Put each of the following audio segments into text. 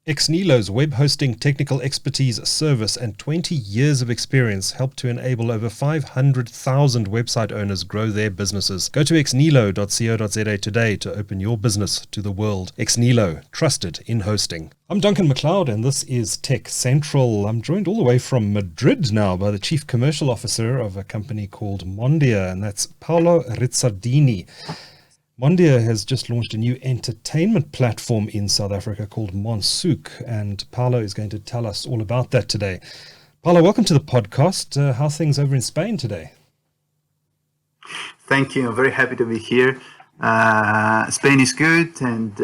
Exnilo's web hosting technical expertise, service, and 20 years of experience help to enable over 500,000 website owners grow their businesses. Go to exnilo.co.za today to open your business to the world. Exnilo, trusted in hosting. I'm Duncan McLeod, and this is Tech Central. I'm joined all the way from Madrid now by the Chief Commercial Officer of a company called Mondia, and that's Paolo Rizzardini. Mondia has just launched a new entertainment platform in South Africa called Monsooq, and Paolo is going to tell us all about that today. Paolo, welcome to the podcast. How are things over in Spain today? Thank you. I'm very happy to be here. Spain is good, and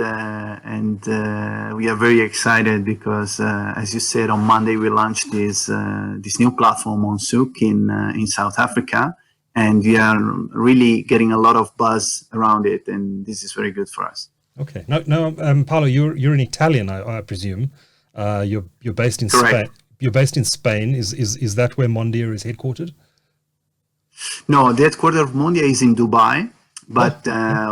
we are very excited because, as you said, on Monday we launched this new platform Monsooq in South Africa. And we are really getting a lot of buzz around it, and this is very good for us. Okay. Now, Paolo, you're an Italian, I presume. You're based in Spain. You're based in Spain. Is that where Mondia is headquartered? No, the headquarters of Mondia is in Dubai, but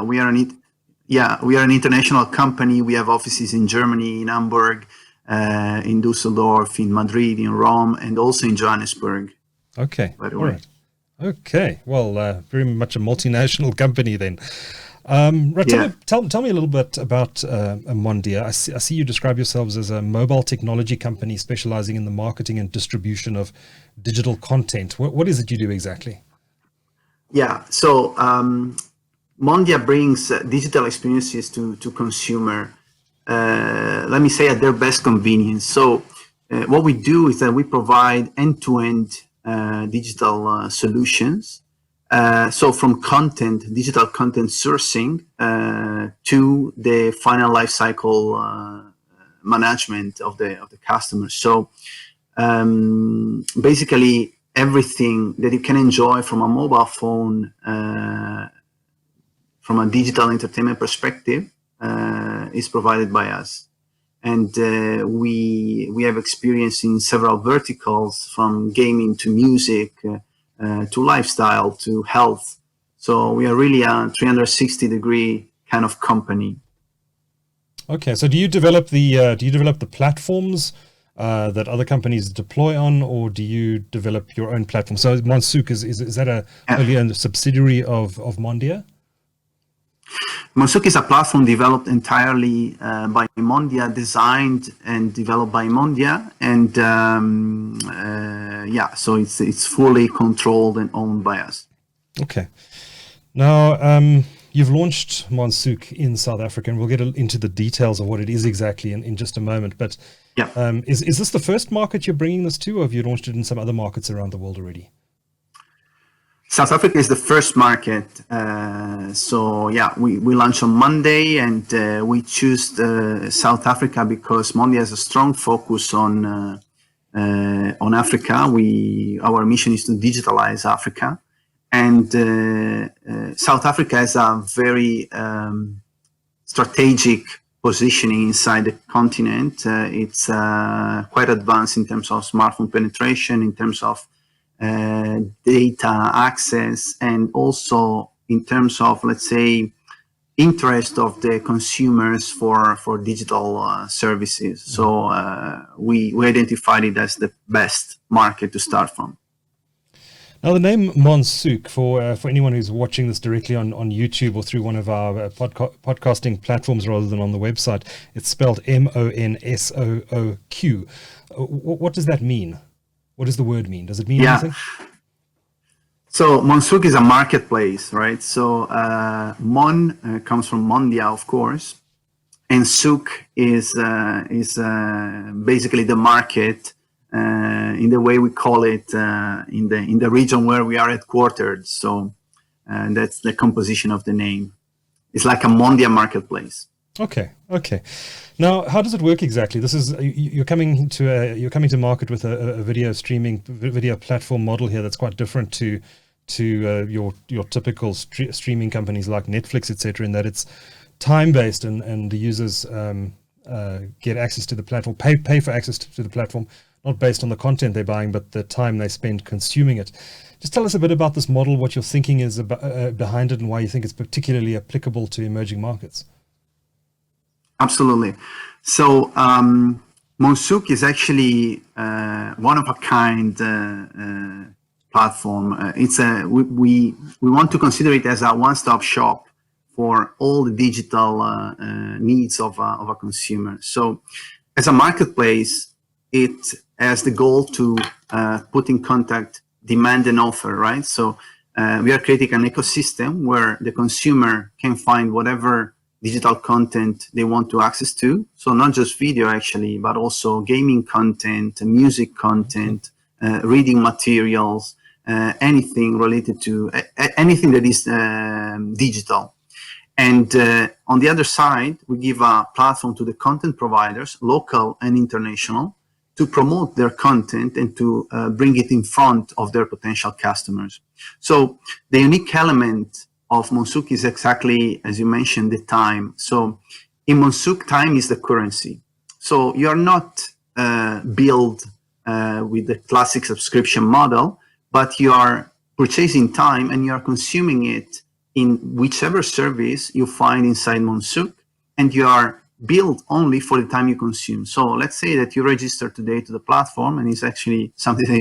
we are an international company. We have offices in Germany, in Hamburg, in Düsseldorf, in Madrid, in Rome, and also in Johannesburg. Okay. All right. Okay, well, very much a multinational company then. Tell me a little bit about Mondia. I see you describe yourselves as a mobile technology company specializing in the marketing and distribution of digital content. What is it you do exactly? Yeah, so Mondia brings digital experiences to consumer, let me say, at their best convenience. So what we do is that we provide end-to-end digital solutions. So from digital content sourcing to the final life cycle management of the customer. So basically everything that you can enjoy from a mobile phone from a digital entertainment perspective is provided by us. And we have experience in several verticals, from gaming to music to lifestyle to health. So we are really a 360-degree kind of company. Okay, so do you develop the platforms that other companies deploy on, or do you develop your own platform? So Monsooq is that a subsidiary of Mondia? Monsooq is a platform developed entirely by Mondia, designed and developed by Mondia, and so it's fully controlled and owned by us. Okay. Now, you've launched Monsooq in South Africa, and we'll get into the details of what it is exactly in just a moment. But is this the first market you're bringing this to, or have you launched it in some other markets around the world already? South Africa is the first market. We launched on Monday, and we choose South Africa because Mondia has a strong focus on Africa. Our mission is to digitalize Africa, and South Africa has a very strategic positioning inside the continent. It's quite advanced in terms of smartphone penetration, in terms of data access, and also in terms of, let's say, interest of the consumers for digital services. So we identified it as the best market to start from. Now, the name Monsooq, for anyone who's watching this directly on YouTube or through one of our podcasting platforms rather than on the website, it's spelled Monsooq. What does that mean? What does the word mean? Does it mean anything? So Monsooq is a marketplace, right? So Mon comes from Mondia, of course, and Souk is basically the market in the way we call it in the region where we are headquartered. So that's the composition of the name. It's like a Mondia marketplace. Okay. Now, how does it work exactly? This is you're coming to market with a video platform model here that's quite different to your typical streaming companies like Netflix, etc. In that it's time based and the users get access to the platform, pay for access to the platform, not based on the content they're buying, but the time they spend consuming it. Just tell us a bit about this model, what your thinking is behind it, and why you think it's particularly applicable to emerging markets. Absolutely. So Monsooq is actually one of a kind platform. It's a we want to consider it as a one-stop shop for all the digital needs of a consumer. So as a marketplace, it has the goal to put in contact demand and offer, right? So we are creating an ecosystem where the consumer can find whatever digital content they want to access to. So not just video actually, but also gaming content, music content, reading materials, anything related to anything that is digital. And on the other side, we give a platform to the content providers, local and international, to promote their content and to bring it in front of their potential customers. So the unique element of Monsooq is exactly, as you mentioned, the time. So in Monsooq, time is the currency. So you are not billed with the classic subscription model, but you are purchasing time and you are consuming it in whichever service you find inside Monsooq, and you are billed only for the time you consume. So let's say that you register today to the platform, and it's actually something that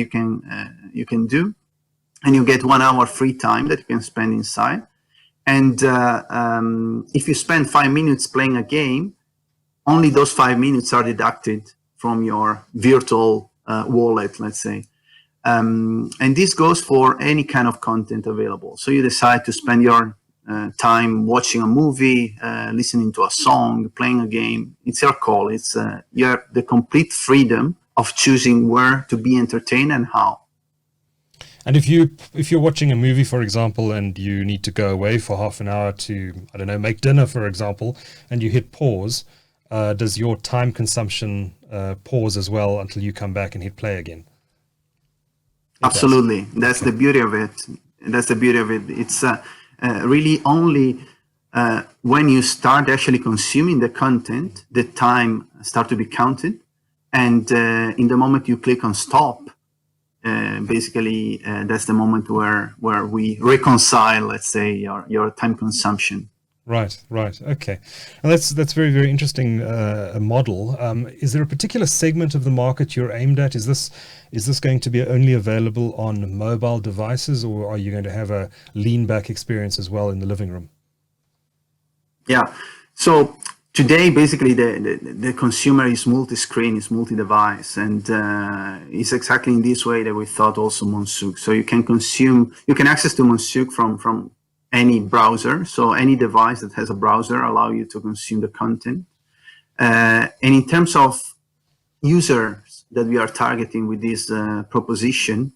you can do, and you get 1 hour free time that you can spend inside. And if you spend 5 minutes playing a game, only those 5 minutes are deducted from your virtual wallet, let's say. And this goes for any kind of content available. So you decide to spend your time watching a movie, listening to a song, playing a game. It's your call. It's you have the complete freedom of choosing where to be entertained and how. And if you're watching a movie, for example, and you need to go away for half an hour to, I don't know, make dinner, for example, and you hit pause, does your time consumption pause as well until you come back and hit play again? Absolutely. That's the beauty of it. That's the beauty of it. It's really only when you start actually consuming the content, the time start to be counted. And in the moment you click on stop, basically that's the moment where we reconcile, let's say, your time consumption. Right. Okay. And that's very, very interesting model. Is there a particular segment of the market you're aimed at? Is this going to be only available on mobile devices, or are you going to have a lean back experience as well in the living room? Yeah. So today, basically, the consumer is multi-screen, is multi-device, and it's exactly in this way that we thought also Monsooq. So you can access to Monsooq from any browser. So any device that has a browser allow you to consume the content. And in terms of users that we are targeting with this proposition,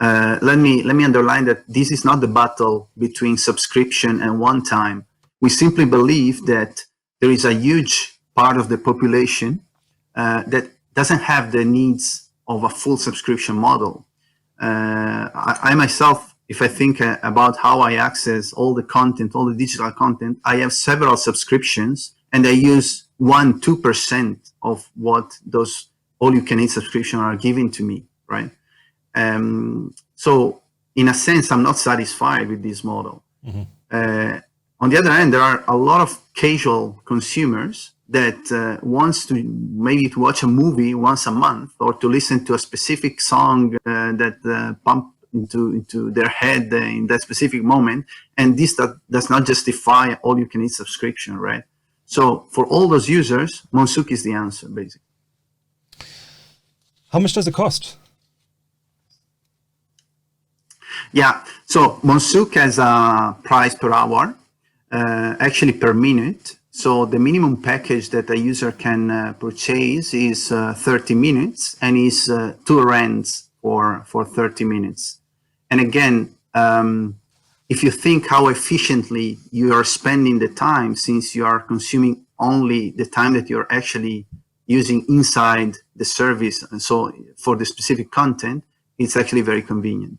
let me underline that this is not the battle between subscription and one time. We simply believe that there is a huge part of the population that doesn't have the needs of a full subscription model. I myself, if I think about how I access all the content, all the digital content, I have several subscriptions, and I use 1-2% of what those all-you-can-eat subscriptions are giving to me, right? So in a sense, I'm not satisfied with this model. Mm-hmm. On the other hand, there are a lot of casual consumers that wants to maybe to watch a movie once a month, or to listen to a specific song that pump into their head in that specific moment, and this does not justify all-you-can-eat subscription, right? So for all those users, Monsooq is the answer, basically. How much does it cost? Yeah, so Monsooq has a price per hour, actually per minute. So the minimum package that a user can purchase is 30 minutes, and is 2 rands for 30 minutes. And again, if you think how efficiently you are spending the time, since you are consuming only the time that you're actually using inside the service, and so for the specific content, it's actually very convenient.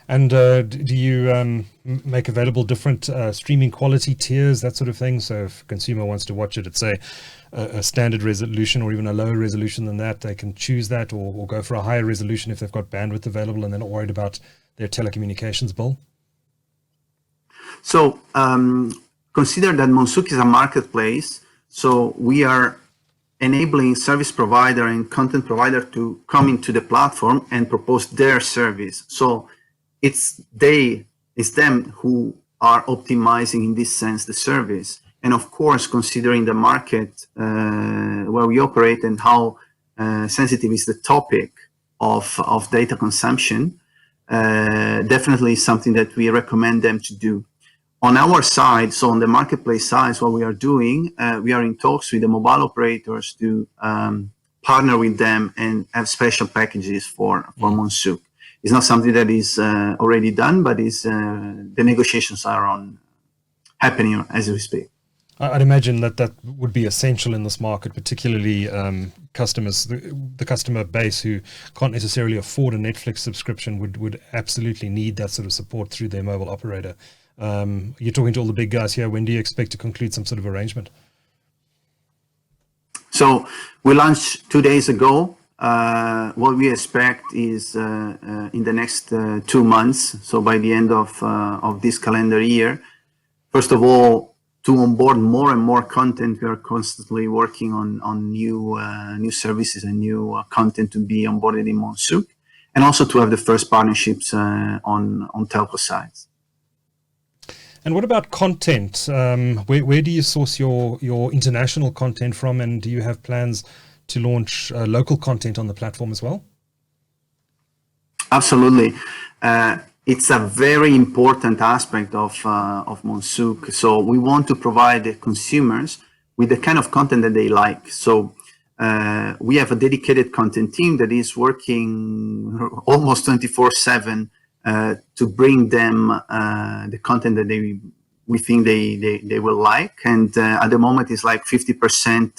And do you make available different streaming quality tiers, that sort of thing? So if a consumer wants to watch it at, say, a standard resolution or even a lower resolution than that, they can choose that, or go for a higher resolution if they've got bandwidth available and they're not worried about their telecommunications bill? So consider that Monsooq is a marketplace So we are enabling service provider and content provider to come into the platform and propose their service. So it's them who are optimizing in this sense the service. And of course, considering the market where we operate and how sensitive is the topic of data consumption, definitely something that we recommend them to do. On our side, so on the marketplace side, what we are doing, we are in talks with the mobile operators to partner with them and have special packages for Monsooq. It's not something that is already done, but the negotiations are happening as we speak. I'd imagine that would be essential in this market, particularly customers, the customer base who can't necessarily afford a Netflix subscription would absolutely need that sort of support through their mobile operator. You're talking to all the big guys here. When do you expect to conclude some sort of arrangement? So we launched 2 days ago. What we expect is in the next 2 months, so by the end of this calendar year, first of all, to onboard more and more content, we are constantly working on new services and new content to be onboarded in Monsooq, and also to have the first partnerships on telco sides. And what about content? Where do you source your international content from, and do you have plans to launch local content on the platform as well? Absolutely. It's a very important aspect of Monsooq. So we want to provide the consumers with the kind of content that they like. So we have a dedicated content team that is working almost 24/7 to bring them the content that we think they will like. And at the moment, it's like 50%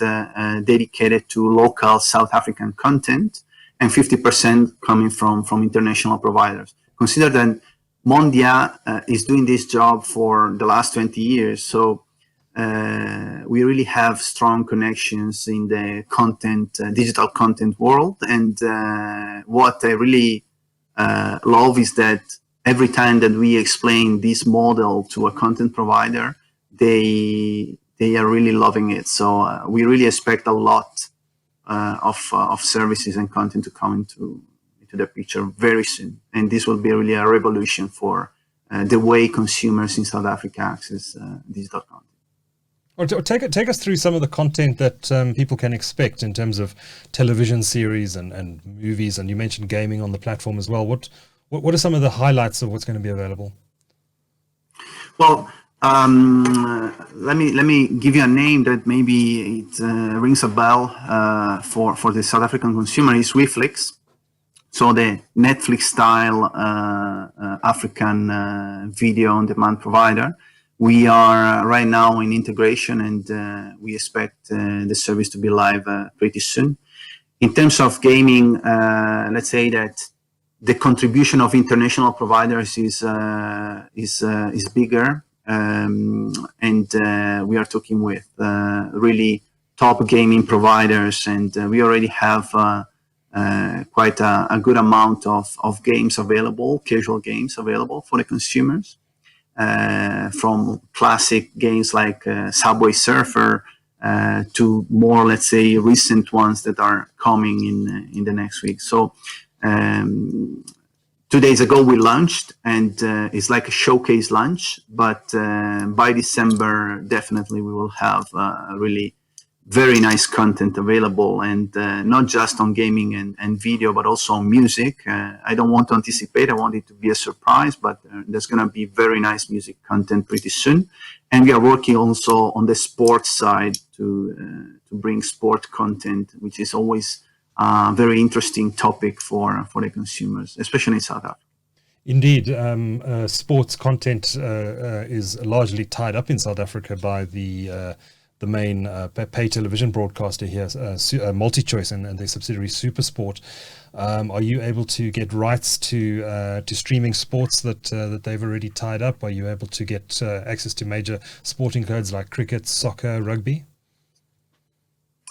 dedicated to local South African content and 50% coming from international providers. Consider that Mondia is doing this job for the last 20 years. So we really have strong connections in the content, digital content world. And what I really love is that every time that we explain this model to a content provider, they are really loving it. So we really expect a lot of services and content to come into the picture very soon. And this will be really a revolution for the way consumers in South Africa access digital content. Or take us through some of the content that people can expect in terms of television series and movies. And you mentioned gaming on the platform as well. What are some of the highlights of what's going to be available? Well, let me give you a name that maybe it rings a bell for the South African consumer. Is Weflix. So the Netflix style African video on demand provider. We are right now in integration, and we expect the service to be live pretty soon. In terms of gaming, let's say that the contribution of international providers is bigger, and we are talking with really top gaming providers, and we already have quite a good amount of games available, casual games available for the consumers. From classic games like Subway Surfer to more, let's say, recent ones that are coming in the next week. So 2 days ago we launched, and it's like a showcase launch, but by December definitely we will have really very nice content available, and not just on gaming and video, but also on music. I don't want to anticipate. I want it to be a surprise, but there's going to be very nice music content pretty soon. And we are working also on the sports side to bring sport content, which is always a very interesting topic for the consumers, especially in South Africa. Indeed, sports content is largely tied up in South Africa by the main pay television broadcaster here, MultiChoice, and their subsidiary SuperSport. Are you able to get rights to streaming sports that they've already tied up? Are you able to get access to major sporting codes like cricket, soccer, rugby?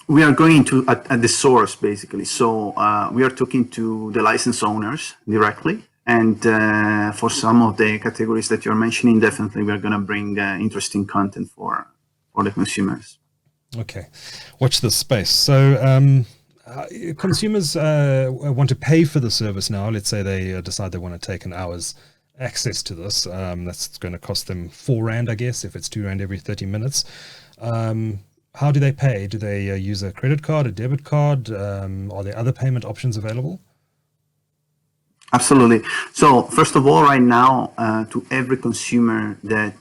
We are going to at the source, basically. So we are talking to the license owners directly. And for some of the categories that you're mentioning, definitely we are going to bring interesting content for the consumers. Okay, watch this space. So consumers want to pay for the service now. Let's say they decide they want to take an hour's access to this. That's going to cost them R4, I guess, if it's R2 every 30 minutes. How do they pay? Do they use a credit card, a debit card? Are there other payment options available? Absolutely. So first of all, right now, to every consumer that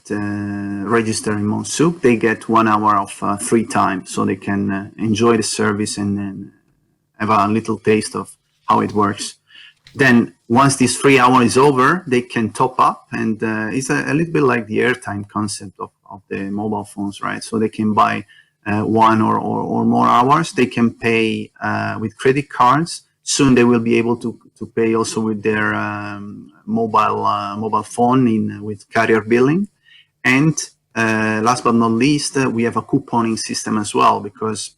register in Monsooq, they get 1 hour of free time, so they can enjoy the service and have a little taste of how it works. Then once this free hour is over, they can top up, and it's a little bit like the airtime concept of the mobile phones, right? So they can buy one or more hours. They can pay with credit cards. Soon they will be able to pay also with their mobile phone with carrier billing. And last but not least, we have a couponing system as well, because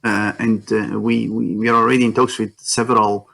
we are already in talks with several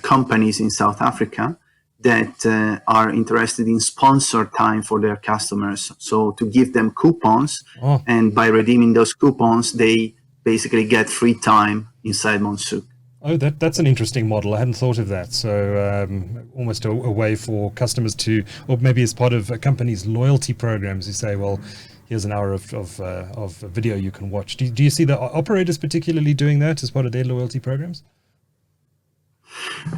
companies in South Africa that are interested in sponsored time for their customers. So to give them coupons, and by redeeming those coupons, they basically get free time inside Monsooq. Oh, that's an interesting model. I hadn't thought of that. So almost a way for customers to, or maybe as part of a company's loyalty programs, you say, well, here's an hour of video you can watch. Do you see the operators particularly doing that as part of their loyalty programs?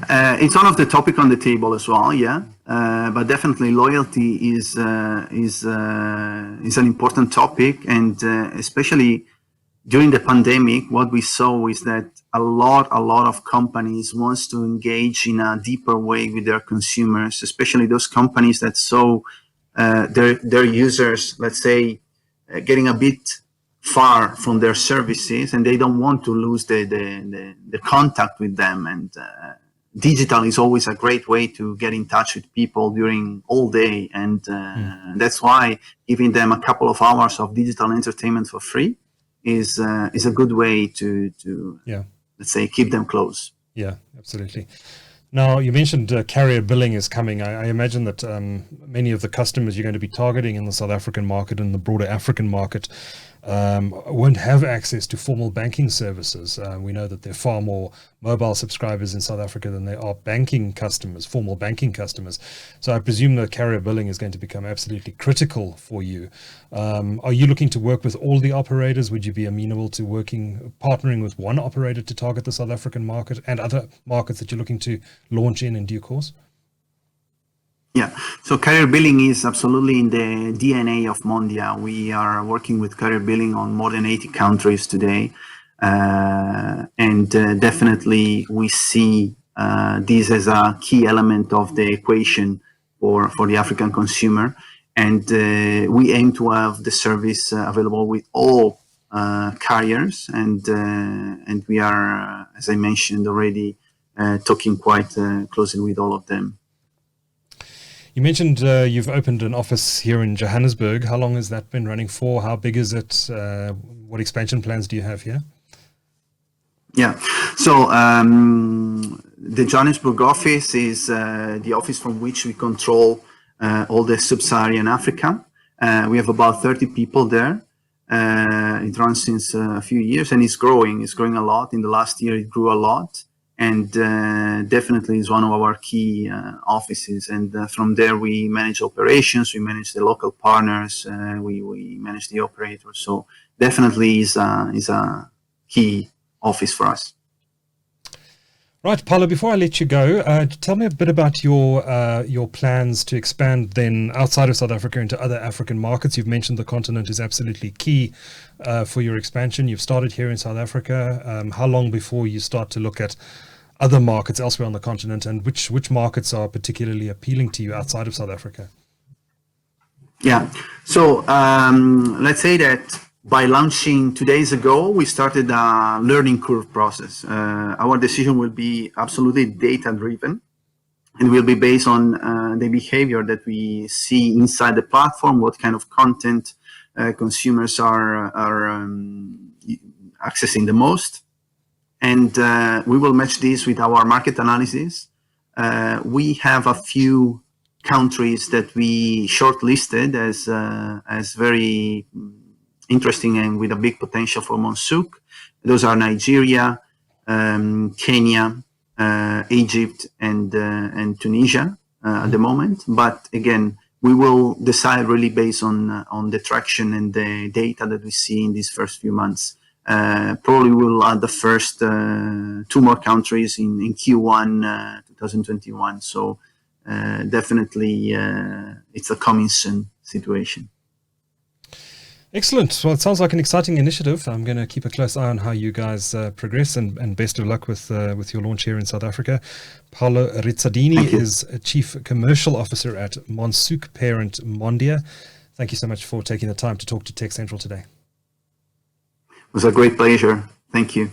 It's one of the topic on the table as well, yeah. But definitely loyalty is an important topic, and especially during the pandemic, what we saw is that a lot of companies wants to engage in a deeper way with their consumers, especially those companies that saw their users, let's say, getting a bit far from their services, and they don't want to lose the contact with them. And digital is always a great way to get in touch with people during all day, and that's why giving them a couple of hours of digital entertainment for free is a good way to let's say, keep them close. Yeah, absolutely. Now, you mentioned carrier billing is coming. I imagine that many of the customers you're going to be targeting in the South African market and the broader African market won't have access to formal banking services. We know that there are far more mobile subscribers in South Africa than there are banking customers, formal banking customers. So I presume that carrier billing is going to become absolutely critical for you. Are you looking to work with all the operators? Would you be amenable to partnering with one operator to target the South African market and other markets that you're looking to launch in due course? Yeah, so carrier billing is absolutely in the DNA of Mondia. We are working with carrier billing on more than 80 countries today. And definitely we see this as a key element of the equation for the African consumer. And we aim to have the service available with all carriers. And we are, as I mentioned already, talking quite closely with all of them. You mentioned you've opened an office here in Johannesburg. How long has that been running for? How big is it? What expansion plans do you have here? Yeah, so the Johannesburg office is the office from which we control all the sub-Saharan Africa. We have about 30 people there. It runs since a few years, and it's growing. It's growing a lot. In the last year, it grew a lot. And definitely is one of our key offices. And from there, we manage operations, we manage the local partners, we manage the operators. So definitely is a key office for us. Right, Paolo, before I let you go, tell me a bit about your plans to expand then outside of South Africa into other African markets. You've mentioned the continent is absolutely key for your expansion. You've started here in South Africa. How long before you start to look at other markets elsewhere on the continent, and which markets are particularly appealing to you outside of South Africa? Yeah, so let's say that by launching 2 days ago, we started a learning curve process. Our decision will be absolutely data-driven, and will be based on the behavior that we see inside the platform, what kind of content consumers are accessing the most. And we will match this with our market analysis. We have a few countries that we shortlisted as very interesting and with a big potential for Monsooq. Those are Nigeria, Kenya, Egypt, and Tunisia at the moment. But again, we will decide really based on the traction and the data that we see in these first few months. Probably we'll add the first 2 more countries in Q1 2021. So definitely it's a coming soon situation. Excellent. Well, it sounds like an exciting initiative. I'm going to keep a close eye on how you guys progress, and best of luck with your launch here in South Africa. Paolo Rizzardini is a Chief Commercial Officer at Monsooq parent Mondia. Thank you so much for taking the time to talk to Tech Central today. It was a great pleasure. Thank you.